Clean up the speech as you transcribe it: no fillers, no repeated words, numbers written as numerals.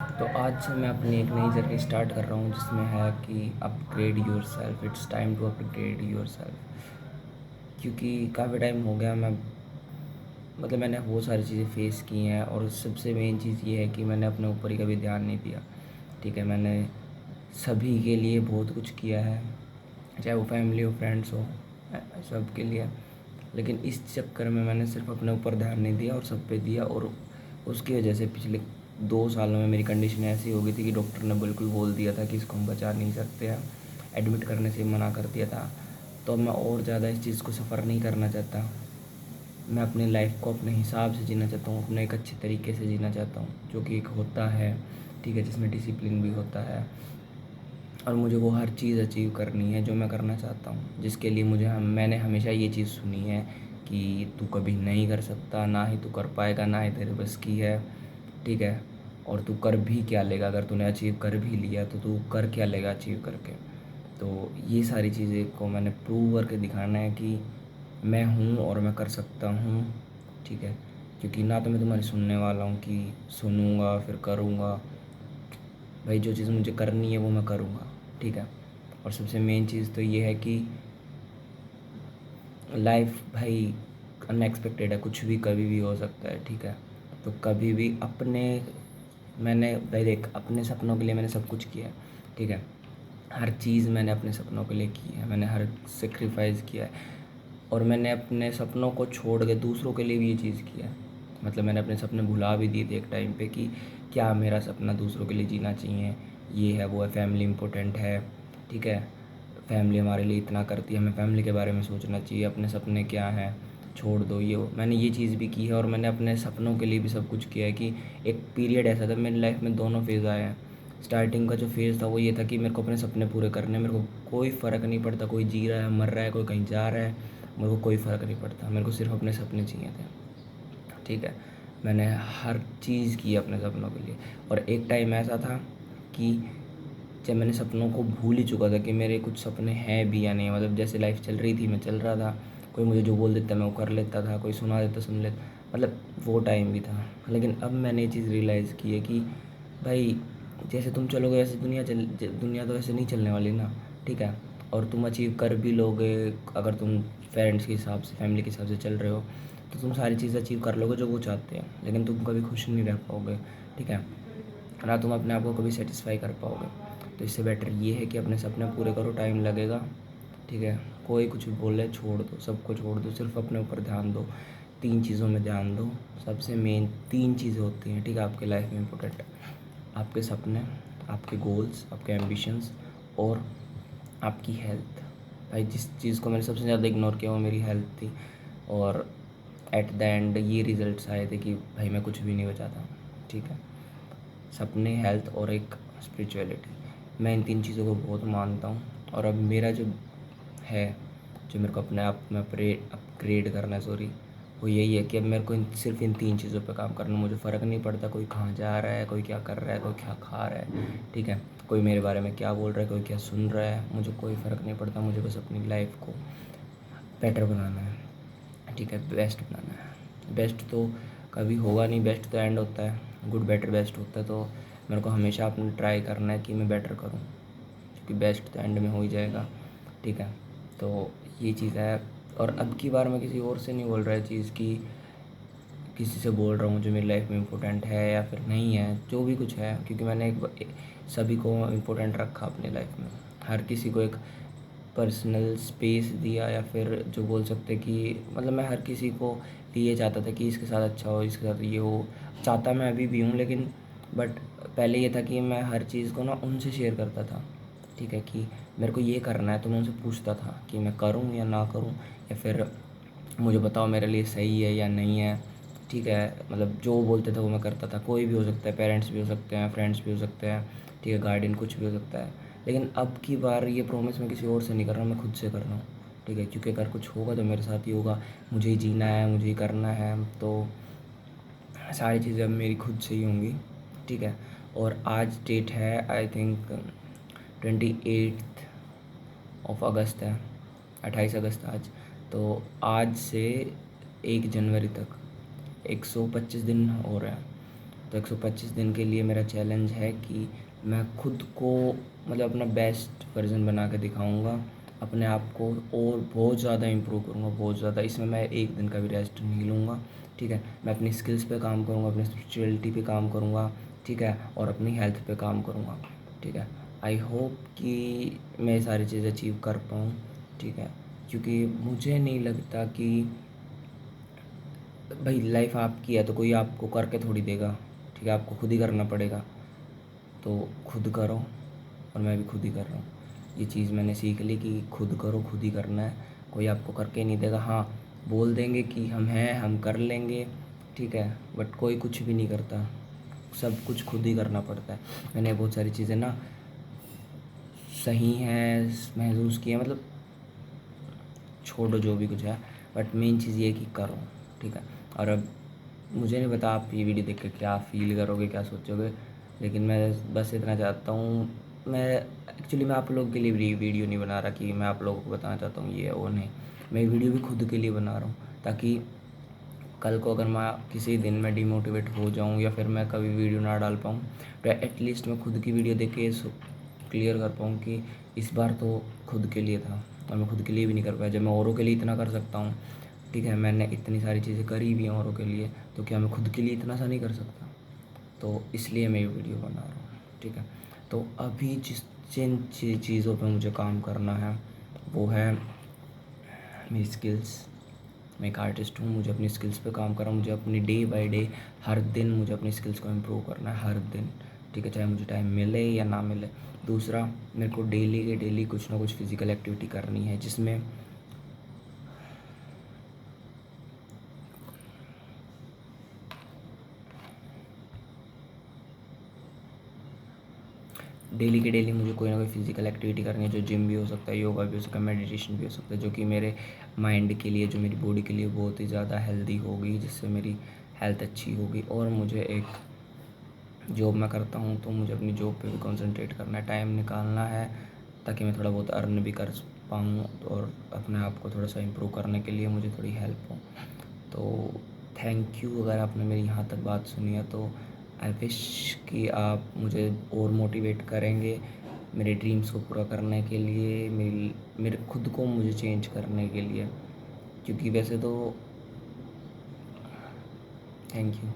तो आज से मैं अपनी एक नई जर्नी स्टार्ट कर रहा हूँ जिसमें है कि upgrade yourself, it's time to upgrade yourself. क्योंकि काफ़ी टाइम हो गया मैंने बहुत सारी चीज़ें फ़ेस की हैं और सबसे मेन चीज़ ये है कि मैंने अपने ऊपर ही कभी ध्यान नहीं दिया। ठीक है, मैंने सभी के लिए बहुत कुछ किया है, चाहे वो फैमिली हो, फ्रेंड्स हो, सब के लिए। लेकिन इस चक्कर में मैंने सिर्फ अपने ऊपर ध्यान नहीं दिया और सब पे दिया, और उसकी वजह से पिछले 2 सालों में मेरी कंडीशन ऐसी हो गई थी कि डॉक्टर ने बिल्कुल बोल दिया था कि इसको हम बचा नहीं सकते हैं, एडमिट करने से मना कर दिया था। तो अब मैं और ज़्यादा इस चीज़ को सफ़र नहीं करना चाहता। मैं अपनी लाइफ को अपने हिसाब से जीना चाहता हूँ, अपने एक अच्छे तरीके से जीना चाहता हूँ, जो कि एक होता है, ठीक है, जिसमें डिसिप्लिन भी होता है। और मुझे वो हर चीज़ अचीव करनी है जो मैं करना चाहता हूँ, जिसके लिए मैंने हमेशा ये चीज़ सुनी है कि तू कभी नहीं कर सकता, ना ही तू कर पाएगा, ना ही तेरे बस की है, ठीक है। और तू कर भी क्या लेगा, अगर तूने अचीव कर भी लिया तो तू कर क्या लेगा अचीव करके। तो ये सारी चीज़ें को मैंने प्रूव करके दिखाना है कि मैं हूँ और मैं कर सकता हूँ, ठीक है। क्योंकि ना तो मैं तुम्हारी सुनने वाला हूँ कि सुनूँगा फिर करूँगा। भाई जो चीज़ मुझे करनी है वो मैं करूँगा, ठीक है। और सबसे मेन चीज़ तो ये है कि लाइफ भाई अनएक्सपेक्टेड है, कुछ भी कभी भी हो सकता है, ठीक है। तो कभी भी मैंने भाई देख, अपने सपनों के लिए मैंने सब कुछ किया है, ठीक है। हर चीज़ मैंने अपने सपनों के लिए की है, मैंने हर सेक्रीफाइस किया है। और मैंने अपने सपनों को छोड़ के दूसरों के लिए भी ये चीज़ किया है। मतलब मैंने अपने सपने भुला भी दिए थे एक टाइम पे कि क्या मेरा सपना दूसरों के लिए जीना चाहिए, ये है वो है, फैमिली इम्पोर्टेंट है, ठीक है। फैमिली हमारे लिए इतना करती है, हमें फैमिली के बारे में सोचना चाहिए, अपने सपने क्या हैं, छोड़ दो ये वो। मैंने ये चीज़ भी की है और मैंने अपने सपनों के लिए भी सब कुछ किया है कि एक पीरियड ऐसा था मेरी लाइफ में, दोनों फेज़ आए हैं। स्टार्टिंग का जो फेज़ था वो ये था कि मेरे को अपने सपने पूरे करने हैं, मेरे को कोई फ़र्क नहीं पड़ता कोई जी रहा है, मर रहा है, कोई कहीं जा रहा है, मेरे को कोई फ़र्क नहीं पड़ता, मेरे को सिर्फ अपने सपने चाहिए थे, ठीक है। मैंने हर चीज़ की अपने सपनों के लिए। और एक टाइम ऐसा था कि जब मैंने सपनों को भूल ही चुका था कि मेरे कुछ सपने हैं भी या नहीं। मतलब जैसे लाइफ चल रही थी मैं चल रहा था, कोई मुझे जो बोल देता मैं वो कर लेता था, कोई सुना देता सुन लेता, मतलब वो टाइम भी था। लेकिन अब मैंने ये चीज़ रियलाइज़ की है कि भाई जैसे तुम चलोगे वैसे दुनिया तो वैसे नहीं चलने वाली ना, ठीक है। और तुम अचीव कर भी लोगे, अगर तुम पेरेंट्स के हिसाब से, फैमिली के हिसाब से चल रहे हो, तो तुम सारी चीज़ अचीव कर लोगे जो वो चाहते हैं, लेकिन तुम कभी खुश नहीं रह पाओगे, ठीक है। ना तुम अपने आप को कभी सेटिस्फाई कर पाओगे। तो इससे बेटर ये है कि अपने सपने पूरे करो, टाइम लगेगा, ठीक है। कोई कुछ भी बोले छोड़ दो, सबको छोड़ दो, सिर्फ अपने ऊपर ध्यान दो, 3 चीज़ों में ध्यान दो। सबसे मेन 3 चीज़ें होती हैं, ठीक है, आपके लाइफ में इम्पोर्टेंट। आपके सपने, आपके गोल्स, आपके एम्बिशंस, और आपकी हेल्थ। भाई जिस चीज़ को मैंने सबसे ज़्यादा इग्नोर किया वो मेरी हेल्थ थी। और एट द एंड ये रिज़ल्ट्स आए थे कि भाई मैं कुछ भी नहीं बचा था, ठीक है। सपने, हेल्थ और एक स्पिरिचुअलिटी, मैं इन 3 चीज़ों को बहुत मानता हूँ। और अब मेरा जो है, जो मेरे को अपने आप में अपग्रेड करना है, सॉरी, वो यही है कि अब मेरे को सिर्फ इन 3 चीज़ों पे काम करना है। मुझे फ़र्क नहीं पड़ता कोई कहाँ जा रहा है, कोई क्या कर रहा है, कोई क्या खा रहा है, ठीक है। कोई मेरे बारे में क्या बोल रहा है, कोई क्या सुन रहा है, मुझे कोई फ़र्क नहीं पड़ता। मुझे बस अपनी लाइफ को बेटर बनाना है, ठीक है, बेस्ट बनाना है। बेस्ट तो कभी होगा नहीं, बेस्ट तो एंड होता है, गुड बेटर बेस्ट होता है। तो मेरे को हमेशा अपना ट्राई करना है कि मैं बेटर करूँ, क्योंकि बेस्ट तो एंड में हो ही जाएगा, ठीक है। तो ये चीज़ है। और अब की बार मैं किसी और से नहीं बोल रहा है चीज़ की, किसी से बोल रहा हूँ जो मेरी लाइफ में इम्पोर्टेंट है या फिर नहीं है, जो भी कुछ है, क्योंकि मैंने सभी को इम्पोर्टेंट रखा अपनी लाइफ में। हर किसी को एक पर्सनल स्पेस दिया, या फिर जो बोल सकते कि मतलब मैं हर किसी को ये चाहता था कि इसके साथ अच्छा हो, इसके साथ ये हो। चाहता मैं अभी भी हूँ, लेकिन बट पहले ये था कि मैं हर चीज़ को ना उनसे शेयर करता था, ठीक है। कि मेरे को ये करना है तो मैं उनसे पूछता था कि मैं करूँ या ना करूँ, या फिर मुझे बताओ मेरे लिए सही है या नहीं है, ठीक है। मतलब जो वो बोलते थे वो मैं करता था। कोई भी हो सकता है, पेरेंट्स भी हो सकते हैं, फ्रेंड्स भी हो सकते हैं, ठीक है, गार्डियन, कुछ भी हो सकता है। लेकिन अब की बार ये प्रॉमिस मैं किसी और से नहीं कर रहा हूँ, मैं खुद से कर रहा हूँ, ठीक है। क्योंकि अगर कुछ होगा तो मेरे साथ ही होगा, मुझे ही जीना है, मुझे ही करना है। तो सारी चीज़ें अब मेरी खुद से ही होंगी, ठीक है। और आज डेट है आई थिंक 28 अगस्त है, 28 अगस्त आज। तो आज से 1 जनवरी तक 125 दिन हो रहे हैं। तो 125 दिन के लिए मेरा चैलेंज है कि मैं खुद को मतलब अपना बेस्ट वर्ज़न बना के दिखाऊँगा, अपने आप को और बहुत ज़्यादा इम्प्रूव करूँगा, बहुत ज़्यादा। इसमें मैं एक दिन का भी रेस्ट नहीं लूँगा, ठीक है। मैं अपनी स्किल्स पे काम करूँगा, अपनी स्पिरिचुअलिटी पे काम करूँगा, ठीक है, और अपनी हेल्थ पे काम करूँगा, ठीक है। आई होप कि मैं ये सारी चीज़ें अचीव कर पाऊँ, ठीक है, क्योंकि मुझे नहीं लगता कि भाई लाइफ आपकी है तो कोई आपको करके थोड़ी देगा, ठीक है, आपको खुद ही करना पड़ेगा। तो खुद करो, और मैं भी खुद ही कर रहा हूँ। ये चीज़ मैंने सीख ली कि खुद करो, खुद ही करना है, कोई आपको करके नहीं देगा। हाँ, बोल देंगे कि हम हैं, हम कर लेंगे, ठीक है, बट कोई कुछ भी नहीं करता, सब कुछ खुद ही करना पड़ता है। मैंने बहुत सारी चीज़ें ना सही हैं महसूस की है, मतलब छोड़ो जो भी कुछ है, बट मेन चीज़ ये है कि करो, ठीक है। और अब मुझे नहीं पता आप ये वीडियो देख के क्या फ़ील करोगे, क्या सोचोगे, लेकिन मैं बस इतना चाहता हूँ। मैं एक्चुअली मैं आप लोगों के लिए वीडियो नहीं बना रहा कि मैं आप लोगों को बताना चाहता हूँ ये है वो, नहीं। मैं वीडियो भी खुद के लिए बना रहा हूँ, ताकि कल को अगर मैं किसी दिन में डिमोटिवेट हो जाऊँ या फिर मैं कभी वीडियो ना डाल पाऊँ, तो एटलीस्ट मैं खुद की वीडियो देख के क्लियर कर पाऊँ कि इस बार तो खुद के लिए था और मैं खुद के लिए भी नहीं कर पाया। जब मैं औरों के लिए इतना कर सकता हूँ, ठीक है, मैंने इतनी सारी चीज़ें करी भी हैं औरों के लिए, तो क्या मैं खुद के लिए इतना सा नहीं कर सकता? तो इसलिए मैं ये वीडियो बना रहा हूँ, ठीक है। तो अभी जिन चीज़ों पे मुझे काम करना है वो है मेरी स्किल्स। मैं एक आर्टिस्ट हूँ, मुझे अपनी स्किल्स पे काम करना है, मुझे अपनी डे बाय डे हर दिन मुझे अपनी स्किल्स को इम्प्रूव करना है, हर दिन, ठीक है, चाहे मुझे टाइम मिले या ना मिले। दूसरा, मेरे को डेली के डेली कुछ ना कुछ फिज़िकल एक्टिविटी करनी है, जिसमें डेली के डेली मुझे कोई ना कोई फिज़िकल एक्टिविटी करनी है, जो जिम भी हो सकता है, योगा भी हो सकता है, मेडिटेशन भी हो सकता है, जो कि मेरे माइंड के लिए, जो मेरी बॉडी के लिए बहुत ही ज़्यादा हेल्दी होगी, जिससे मेरी हेल्थ अच्छी होगी। और मुझे एक जॉब मैं करता हूँ तो मुझे अपनी जॉब पे भी कंसंट्रेट करना है, टाइम निकालना है, ताकि मैं थोड़ा बहुत अर्न भी कर पाऊँ और अपने आप को थोड़ा सा इम्प्रूव करने के लिए मुझे थोड़ी हेल्प हो। तो थैंक यू, अगर आपने मेरी यहाँ तक बात सुनी है तो आई विश कि आप मुझे और मोटिवेट करेंगे मेरे ड्रीम्स को पूरा करने के लिए, मेरे खुद को मुझे चेंज करने के लिए, क्योंकि वैसे तो थैंक यू।